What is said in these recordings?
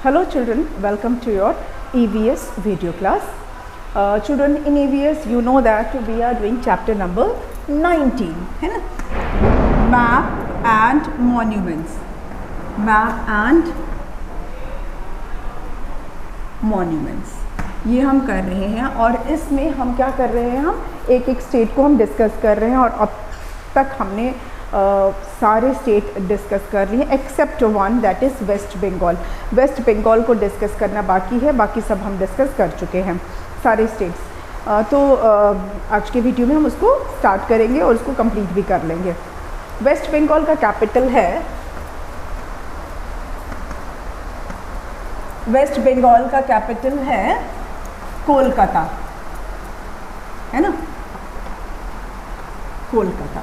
Hello children, welcome to your EVS video class. Children, in EVS you know that we are doing chapter number 19 है ना, map and monuments. Map and monuments ये हम कर रहे हैं और इसमें हम क्या कर रहे हैं, हम एक एक स्टेट को हम डिस्कस कर रहे हैं और अब तक हमने सारे स्टेट डिस्कस कर लिए except one, that is West Bengal. West Bengal को डिस्कस करना बाकी है, बाकी सब हम डिस्कस कर चुके हैं सारे स्टेट्स. तो आज के वीडियो में हम उसको स्टार्ट करेंगे और उसको कंप्लीट भी कर लेंगे. वेस्ट बंगाल का कैपिटल है, वेस्ट बंगाल का कैपिटल है कोलकाता, है ना, कोलकाता.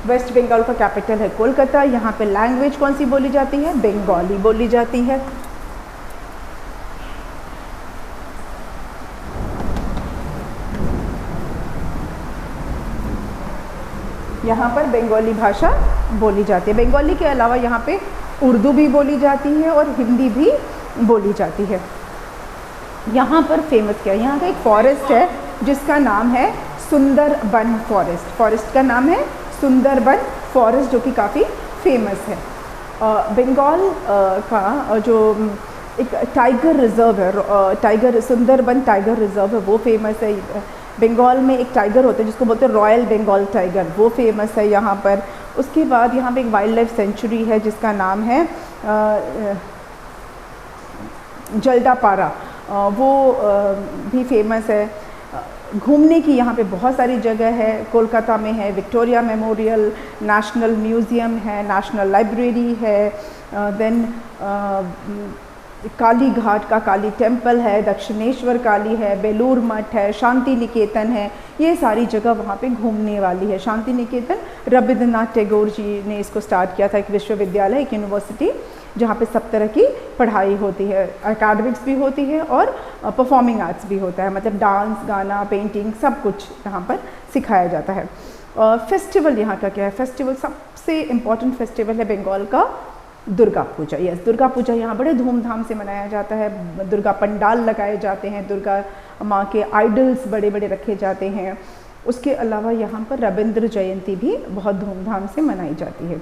वेस्ट बंगाल का कैपिटल है कोलकाता. यहाँ पे लैंग्वेज कौन सी बोली जाती है? बंगाली बोली जाती है. यहाँ पर बंगाली भाषा बोली जाती है. बंगाली के अलावा यहाँ पे उर्दू भी बोली जाती है और हिंदी भी बोली जाती है. यहाँ पर फेमस क्या है? यहाँ का एक फॉरेस्ट है जिसका नाम है सुंदरबन फॉरेस्ट. फॉरेस्ट का नाम है सुंदरबन फॉरेस्ट, जो कि काफ़ी फेमस है. बंगाल का जो एक टाइगर रिज़र्व है, टाइगर सुंदरबन टाइगर रिज़र्व है, वो फेमस है. बंगाल में एक टाइगर होता है जिसको बोलते हैं रॉयल बंगाल टाइगर, वो फेमस है यहाँ पर. उसके बाद यहाँ पे एक वाइल्ड लाइफ सेंचुरी है जिसका नाम है जलदापारा, वो भी फेमस है. घूमने की यहाँ पे बहुत सारी जगह है. कोलकाता में है विक्टोरिया मेमोरियल, नेशनल म्यूज़ियम है, नेशनल लाइब्रेरी है, देन काली घाट का काली टेम्पल है, दक्षिणेश्वर काली है, बेलूर मठ है, शांति निकेतन है. ये सारी जगह वहाँ पे घूमने वाली है. शांति निकेतन रविंद्रनाथ टैगोर जी ने इसको स्टार्ट किया था, एक विश्वविद्यालय, एक यूनिवर्सिटी, जहाँ पे सब तरह की पढ़ाई होती है. एकेडमिक्स भी होती है और परफॉर्मिंग आर्ट्स भी होता है, मतलब डांस, गाना, पेंटिंग, सब कुछ यहाँ पर सिखाया जाता है. फेस्टिवल यहाँ का क्या है? फेस्टिवल सबसे इम्पॉर्टेंट फेस्टिवल है बंगाल का दुर्गा पूजा. यस, दुर्गा पूजा यहाँ बड़े धूमधाम से मनाया जाता है. दुर्गा पंडाल लगाए जाते हैं, दुर्गा माँ के आइडल्स बड़े बड़े रखे जाते हैं. उसके अलावा यहाँ पर रविंद्र जयंती भी बहुत धूमधाम से मनाई जाती है.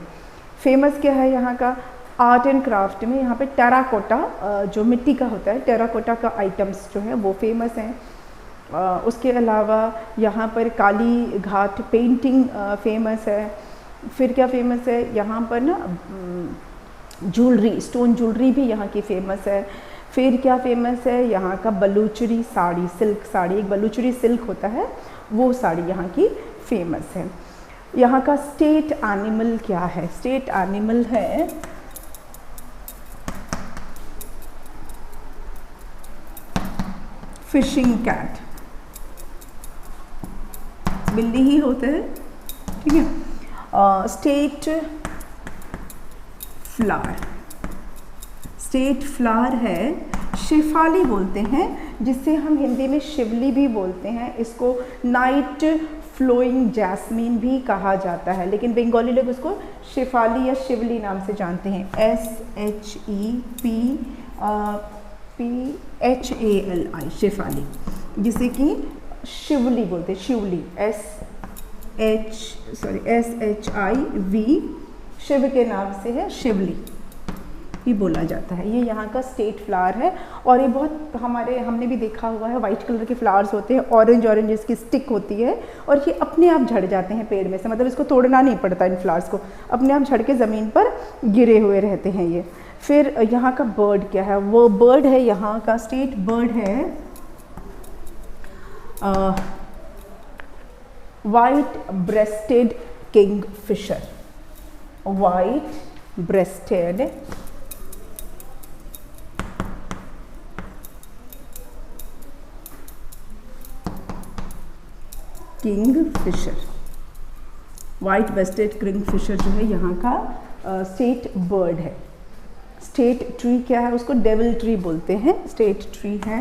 फेमस क्या है यहाँ का? आर्ट एंड क्राफ्ट में यहाँ पे टेराकोटा, जो मिट्टी का होता है, टेराकोटा का आइटम्स जो है वो फेमस हैं. उसके अलावा यहाँ पर काली घाट पेंटिंग फेमस है. फिर क्या फेमस है यहाँ पर ना, ज्वेलरी, स्टोन ज्वेलरी भी यहाँ की फेमस है. फिर क्या फेमस है यहाँ का? बलूचरी साड़ी, सिल्क साड़ी, एक बलूचरी सिल्क होता है, वो साड़ी यहाँ की फेमस है. यहाँ का स्टेट एनिमल क्या है? स्टेट एनिमल है फिशिंग कैट. बिल्ली ही होता है, ठीक है. स्टेट फ्लावर, स्टेट फ्लावर है शेफाली बोलते हैं, जिसे हम हिंदी में शिवली भी बोलते हैं. इसको नाइट फ्लोइंग जैस्मीन भी कहा जाता है, लेकिन बंगाली लोग उसको शेफाली या शिवली नाम से जानते हैं. SHEPPHALI, शेफाली, जिसे कि शिवली बोलते हैं. शिवली SHIV, शिव के नाम से है, शिवली ही बोला जाता है. ये यहाँ का स्टेट फ्लावर है और ये बहुत हमने भी देखा हुआ है. वाइट कलर के फ्लावर्स होते हैं, ऑरेंज ऑरेंज इसकी स्टिक होती है और ये अपने आप झड़ जाते हैं पेड़ में से, मतलब इसको तोड़ना नहीं पड़ता. इन फ्लावर्स को अपने आप झड़ के ज़मीन पर गिरे हुए रहते हैं ये. फिर यहाँ का बर्ड क्या है? वो बर्ड है, यहाँ का स्टेट बर्ड है white breasted kingfisher. White breasted kingfisher. White breasted kingfisher जो है यहाँ का स्टेट बर्ड है. स्टेट ट्री क्या है? उसको डेविल ट्री बोलते हैं. स्टेट ट्री है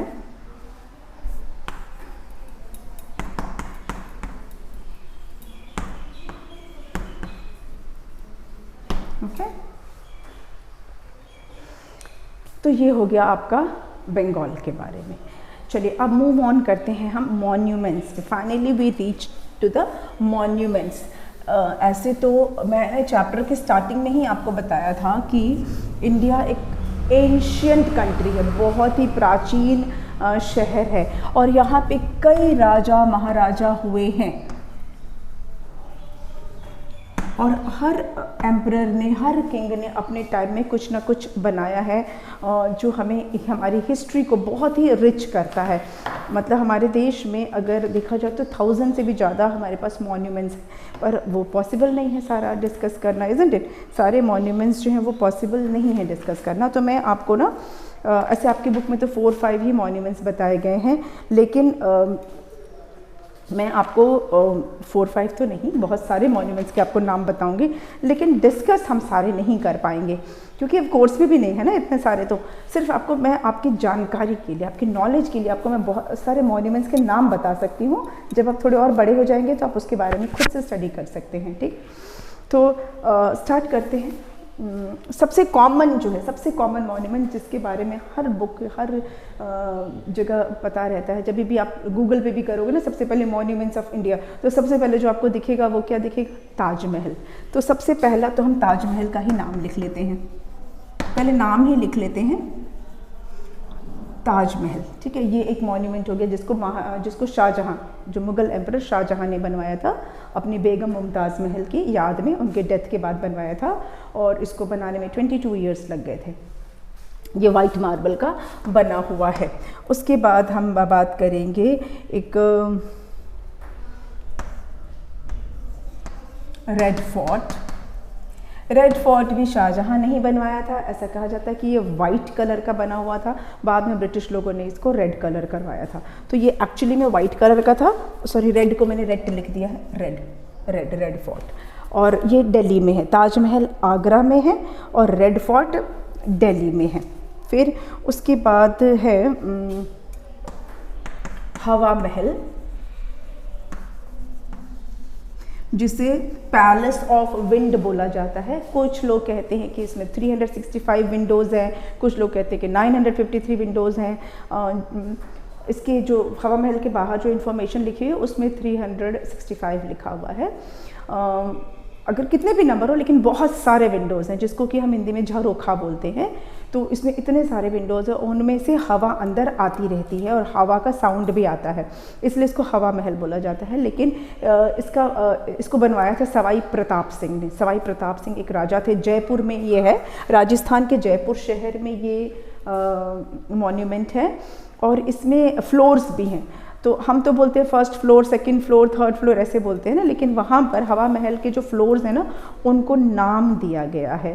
ओके. तो ये हो गया आपका बंगाल के बारे में। चलिए अब मूव ऑन करते हैं हम monuments. Finally we reach to the monuments. ऐसे तो मैंने चैप्टर के स्टार्टिंग में ही आपको बताया था कि इंडिया एक एंशियंट कंट्री है, बहुत ही प्राचीन शहर है और यहाँ पे कई राजा महाराजा हुए हैं और हर एम्परर ने, हर किंग ने अपने टाइम में कुछ ना कुछ बनाया है जो हमें हमारी हिस्ट्री को बहुत ही रिच करता है। मतलब हमारे देश में अगर देखा जाए तो 1000 से भी ज़्यादा हमारे पास मॉन्यूमेंट्स हैं, पर वो पॉसिबल नहीं है सारा डिस्कस करना, इज़न्ट इट। सारे मॉन्यूमेंट्स जो हैं वो पॉसिबल नहीं है डिस्कस करना। तो मैं आपको ना ऐसे आपकी बुक में तो 4-5 ही मॉन्यूमेंट्स बताए गए हैं, लेकिन मैं आपको 4-5 तो नहीं, बहुत सारे मॉन्यूमेंट्स के आपको नाम बताऊंगी, लेकिन डिस्कस हम सारे नहीं कर पाएंगे क्योंकि अब कोर्स में भी नहीं है ना इतने सारे। तो सिर्फ आपको मैं आपकी जानकारी के लिए, आपकी नॉलेज के लिए आपको मैं बहुत सारे मॉन्यूमेंट्स के नाम बता सकती हूँ। जब आप थोड़े और बड़े हो जाएंगे तो आप उसके बारे में खुद से स्टडी कर सकते हैं, ठीक। तो स्टार्ट करते हैं। सबसे कॉमन जो है, सबसे कॉमन मॉन्यूमेंट जिसके बारे में हर बुक, हर जगह पता रहता है, जब भी आप गूगल पे भी करोगे ना सबसे पहले मॉन्यूमेंट्स ऑफ इंडिया, तो सबसे पहले जो आपको दिखेगा वो क्या दिखेगा? ताजमहल। तो सबसे पहला तो हम ताजमहल का ही नाम लिख लेते हैं, पहले नाम ही लिख लेते हैं ताजमहल, ठीक है। ये एक मॉन्यूमेंट हो गया जिसको शाहजहां, जो मुग़ल एम्परर शाहजहां ने बनवाया था अपनी बेगम मुमताज़ महल की याद में, उनके डेथ के बाद बनवाया था और इसको बनाने में 22 ईयर्स लग गए थे। ये वाइट मार्बल का बना हुआ है। उसके बाद हम बात करेंगे एक रेड फोर्ट। रेड फोर्ट भी शाहजहां ने ही बनवाया था। ऐसा कहा जाता है कि ये वाइट कलर का बना हुआ था, बाद में ब्रिटिश लोगों ने इसको रेड कलर करवाया था। तो ये एक्चुअली में वाइट कलर का था, सॉरी रेड को मैंने रेड लिख दिया है, रेड फोर्ट। और ये दिल्ली में है। ताजमहल आगरा में है और रेड फोर्ट दिल्ली में है। फिर उसके बाद है हवा महल, जिसे पैलेस ऑफ विंड बोला जाता है। कुछ लोग कहते हैं कि इसमें 365 विंडोज़ हैं, कुछ लोग कहते हैं कि 953 विंडोज़ हैं। इसके जो हवा महल के बाहर जो इन्फॉर्मेशन लिखी है उसमें 365 लिखा हुआ है। अगर कितने भी नंबर हो, लेकिन बहुत सारे विंडोज़ हैं, जिसको कि हम हिंदी में झरोखा बोलते हैं। तो इसमें इतने सारे विंडोज़ हैं, उनमें से हवा अंदर आती रहती है और हवा का साउंड भी आता है, इसलिए इसको हवा महल बोला जाता है। लेकिन इसको बनवाया था सवाई प्रताप सिंह ने। सवाई प्रताप सिंह एक राजा थे, जयपुर में ये है, राजस्थान के जयपुर शहर में ये मॉन्यूमेंट है। और इसमें फ्लोर्स भी हैं, तो हम तो बोलते हैं first floor, second floor, third floor ऐसे बोलते हैं ना, लेकिन वहाँ पर हवा महल के जो फ्लोर्स हैं ना उनको नाम दिया गया है।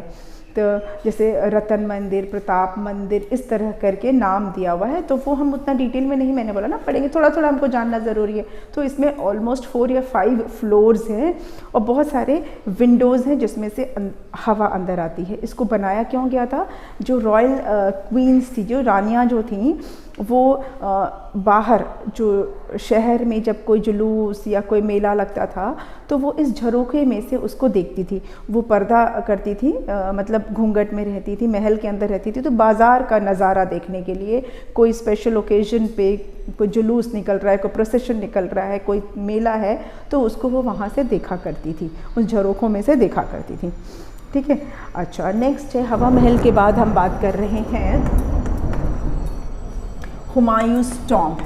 तो जैसे रतन मंदिर, प्रताप मंदिर, इस तरह करके नाम दिया हुआ है। तो वो हम उतना डिटेल में नहीं, मैंने बोला ना पढ़ेंगे, थोड़ा थोड़ा हमको जानना ज़रूरी है। तो इसमें ऑलमोस्ट 4 या 5 फ्लोर्स हैं और बहुत सारे विंडोज़ हैं जिसमें से हवा अंदर आती है। इसको बनाया क्यों गया था? जो रॉयल क्वींस थी, जो रानियाँ जो थीं, वो बाहर जो शहर में जब कोई जुलूस या कोई मेला लगता था तो वो इस झरोखे में से उसको देखती थी। वो पर्दा करती थी, मतलब घूंघट में रहती थी, महल के अंदर रहती थी। तो बाज़ार का नज़ारा देखने के लिए, कोई स्पेशल ओकेजन पे कोई जुलूस निकल रहा है, कोई प्रोसेशन निकल रहा है, कोई मेला है, तो उसको वो वहाँ से देखा करती थी, उस झरोखों में से देखा करती थी, ठीक है। अच्छा, नेक्स्ट है हवा महल के बाद हम बात कर रहे हैं हुमायूंस टॉम्ब।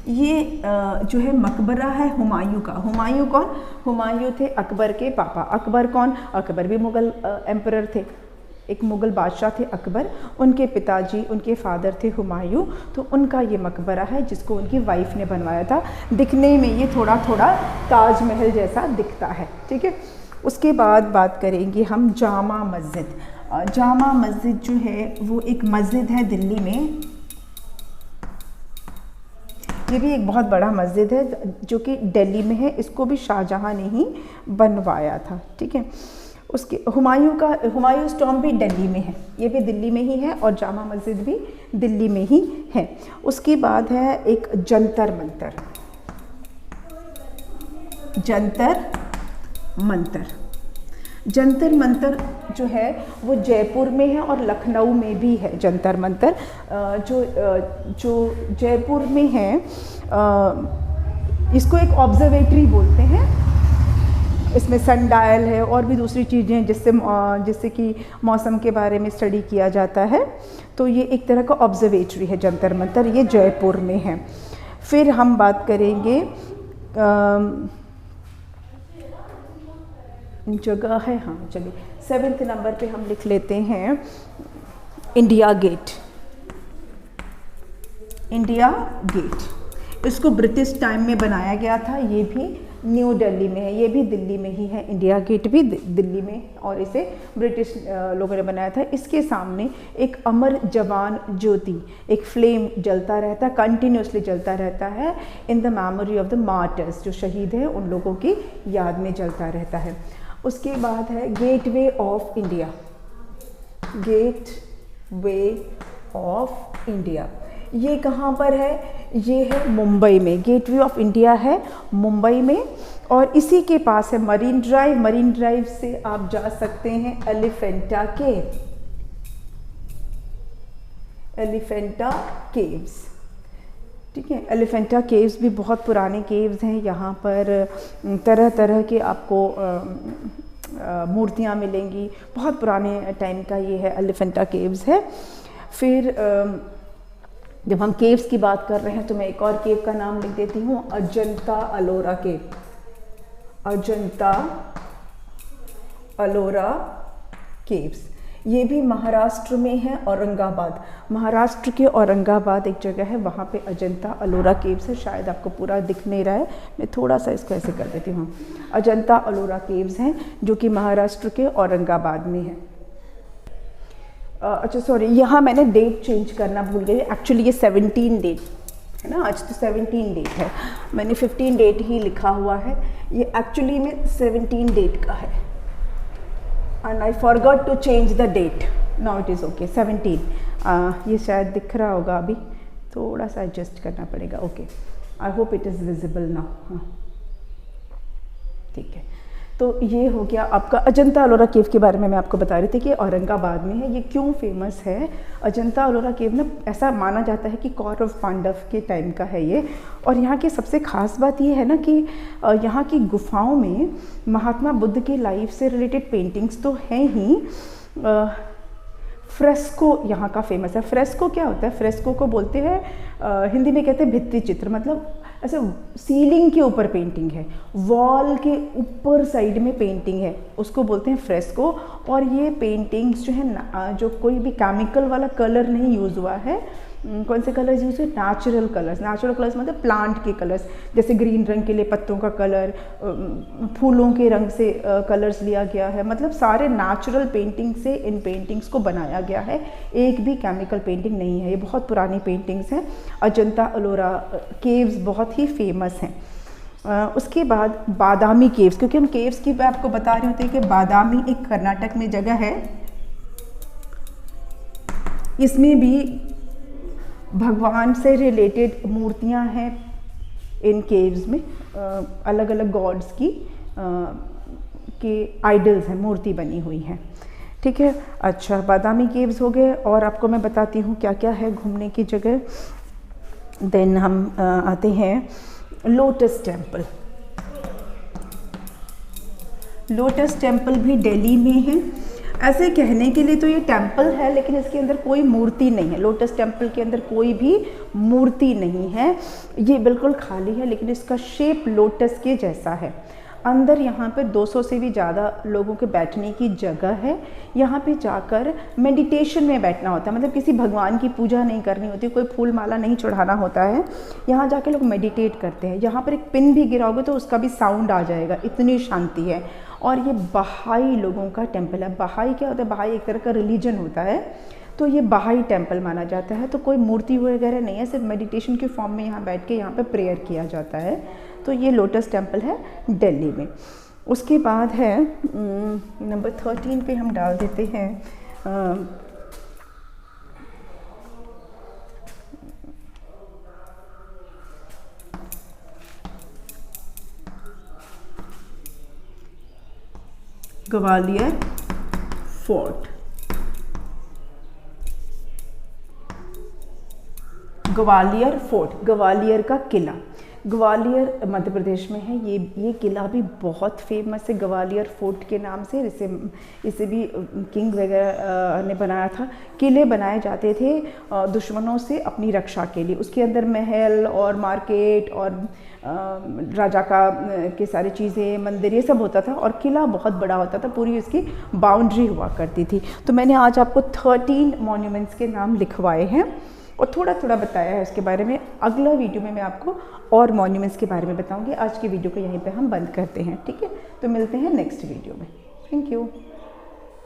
ये जो है मकबरा है हुमायूं का। हुमायूं कौन? हुमायूं थे अकबर के पापा। अकबर कौन? अकबर भी मुग़ल एम्परर थे, एक मुग़ल बादशाह थे अकबर। उनके पिताजी, उनके फादर थे हुमायूं। तो उनका ये मकबरा है जिसको उनकी वाइफ ने बनवाया था। दिखने में ये थोड़ा थोड़ा ताजमहल जैसा दिखता है, ठीक है। उसके बाद बात करेंगे हम जामा मस्जिद। जामा मस्जिद जो है वो एक मस्जिद है दिल्ली में। ये भी एक बहुत बड़ा मस्जिद है जो कि दिल्ली में है। इसको भी शाहजहां ने ही बनवाया था, ठीक है। उसके हुमायूं टॉम्ब भी दिल्ली में है, ये भी दिल्ली में ही है और जामा मस्जिद भी दिल्ली में ही है। उसके बाद है एक जंतर मंतर। जंतर मंतर जो है वो जयपुर में है और लखनऊ में भी है जंतर मंतर। जो जयपुर में है इसको एक ऑब्जर्वेटरी बोलते हैं। इसमें सन डायल है और भी दूसरी चीज़ें जिससे कि मौसम के बारे में स्टडी किया जाता है। तो ये एक तरह का ऑब्जर्वेटरी है जंतर मंतर, ये जयपुर में है। फिर हम बात करेंगे जगह है, हाँ चलिए 7th नंबर पे हम लिख लेते हैं इंडिया गेट। इंडिया गेट इसको ब्रिटिश टाइम में बनाया गया था, ये भी न्यू दिल्ली में है, ये भी दिल्ली में ही है। इंडिया गेट भी दिल्ली में और इसे ब्रिटिश लोगों ने बनाया था। इसके सामने एक अमर जवान ज्योति, एक फ्लेम जलता रहता है, कंटिन्यूसली जलता रहता है, in the memory of the martyrs, जो शहीद हैं उन लोगों की याद में जलता रहता है। उसके बाद है gateway of India. Gateway of India ये कहाँ पर है? ये है मुंबई में। गेटवे ऑफ इंडिया है मुंबई में और इसी के पास है मरीन ड्राइव। मरीन ड्राइव से आप जा सकते हैं एलिफेंटा केव, एलिफेंटा केव्स, ठीक है। एलिफेंटा केव्स भी बहुत पुराने केव्स हैं। यहाँ पर तरह तरह के आपको मूर्तियाँ मिलेंगी। बहुत पुराने टाइम का ये है, एलिफेंटा केव्स है। फिर जब हम केव्स की बात कर रहे हैं तो मैं एक और केव का नाम लिख देती हूँ, अजंता अलोरा केव। अजंता अलोरा केव्स, ये भी महाराष्ट्र में है, औरंगाबाद। महाराष्ट्र के औरंगाबाद एक जगह है, वहाँ पे अजंता अलोरा केव्स है। शायद आपको पूरा दिख नहीं रहा है, मैं थोड़ा सा इसको ऐसे कर देती हूँ। अजंता अलोरा केव्स हैं जो कि महाराष्ट्र के औरंगाबाद में है। अच्छा सॉरी, यहाँ मैंने डेट चेंज करना भूल गई। एक्चुअली ये 17 डेट है ना, आज तो 17 डेट है, मैंने 15 डेट ही लिखा हुआ है। ये एक्चुअली में 17 डेट का है and I forgot to change the date. Now it is okay 17। ये शायद दिख रहा होगा, अभी थोड़ा सा एडजस्ट करना पड़ेगा। Okay, I hope it is visible now. हाँ ठीक है, तो ये हो गया आपका अजंता अलोरा केव के बारे में। मैं आपको बता रही थी कि औरंगाबाद में है। ये क्यों फेमस है? अजंता अलोरा केव ना, ऐसा माना जाता है कि कौरव पांडव के टाइम का है ये। और यहाँ की सबसे ख़ास बात ये है ना कि यहाँ की गुफाओं में महात्मा बुद्ध की लाइफ से रिलेटेड पेंटिंग्स तो हैं ही, फ्रेस्को यहाँ का फेमस है। फ्रेस्को क्या होता है? फ्रेस्को को बोलते हैं हिंदी में कहते हैं भित्ति चित्र, मतलब ऐसे सीलिंग के ऊपर पेंटिंग है, वॉल के ऊपर साइड में पेंटिंग है, उसको बोलते हैं फ्रेस्को। और ये पेंटिंग्स जो है जो कोई भी केमिकल वाला कलर नहीं यूज़ हुआ है। कौन से कलर्स यूज़ हुए? Natural colours. नेचुरल कलर्स मतलब प्लांट के कलर्स, जैसे ग्रीन रंग के लिए पत्तों का कलर, फूलों के रंग से कलर्स लिया गया है। मतलब सारे नेचुरल पेंटिंग से इन पेंटिंग्स को बनाया गया है, एक भी केमिकल पेंटिंग नहीं है। ये बहुत पुरानी पेंटिंग्स हैं। अजंता अलोरा केव्स बहुत ही फेमस हैं। उसके बाद बादामी केव्स, क्योंकि हम केव्स की आपको बता रहे होते हैं कि बादामी एक कर्नाटक में जगह है, इसमें भी भगवान से रिलेटेड मूर्तियां हैं इन केव्स में। अलग अलग गॉड्स की के आइडल्स हैं, मूर्ति बनी हुई हैं, ठीक है। अच्छा, बादामी केव्स हो गए। और आपको मैं बताती हूँ क्या क्या है घूमने की जगह। देन हम आते हैं लोटस टेम्पल। लोटस टेम्पल भी दिल्ली में है। ऐसे कहने के लिए तो ये टेम्पल है, लेकिन इसके अंदर कोई मूर्ति नहीं है। लोटस टेम्पल के अंदर कोई भी मूर्ति नहीं है, ये बिल्कुल खाली है, लेकिन इसका शेप लोटस के जैसा है। अंदर यहाँ पे 200 से भी ज़्यादा लोगों के बैठने की जगह है। यहाँ पे जाकर मेडिटेशन में बैठना होता है, मतलब किसी भगवान की पूजा नहीं करनी होती, कोई फूल माला नहीं चढ़ाना होता है। यहाँ जाके लोग मेडिटेट करते हैं। यहाँ पर एक पिन भी गिराओगे तो उसका भी साउंड आ जाएगा, इतनी शांति है। और ये बहाई लोगों का टेम्पल है। बहाई क्या होता है? बहाई एक तरह का रिलीजन होता है, तो ये बहाई टेम्पल माना जाता है। तो कोई मूर्ति वगैरह नहीं है, सिर्फ मेडिटेशन के फॉर्म में यहाँ बैठ के यहाँ पे प्रेयर किया जाता है। तो ये लोटस टेम्पल है दिल्ली में। उसके बाद है नंबर 13 पे हम डाल देते हैं ग्वालियर फोर्ट। ग्वालियर फोर्ट, ग्वालियर का किला, ग्वालियर मध्य प्रदेश में है। ये किला भी बहुत फेमस है ग्वालियर फोर्ट के नाम से। इसे भी किंग वगैरह ने बनाया था। किले बनाए जाते थे दुश्मनों से अपनी रक्षा के लिए। उसके अंदर महल और मार्केट और राजा के सारी चीज़ें, मंदिर, ये सब होता था और किला बहुत बड़ा होता था, पूरी उसकी बाउंड्री हुआ करती थी। तो मैंने आज आपको 13 मॉन्यूमेंट्स के नाम लिखवाए हैं और थोड़ा थोड़ा बताया है उसके बारे में। अगला वीडियो में मैं आपको और मॉन्यूमेंट्स के बारे में बताऊंगी। आज की वीडियो को यहीं पे हम बंद करते हैं, ठीक है? तो मिलते हैं नेक्स्ट वीडियो में। Thank you.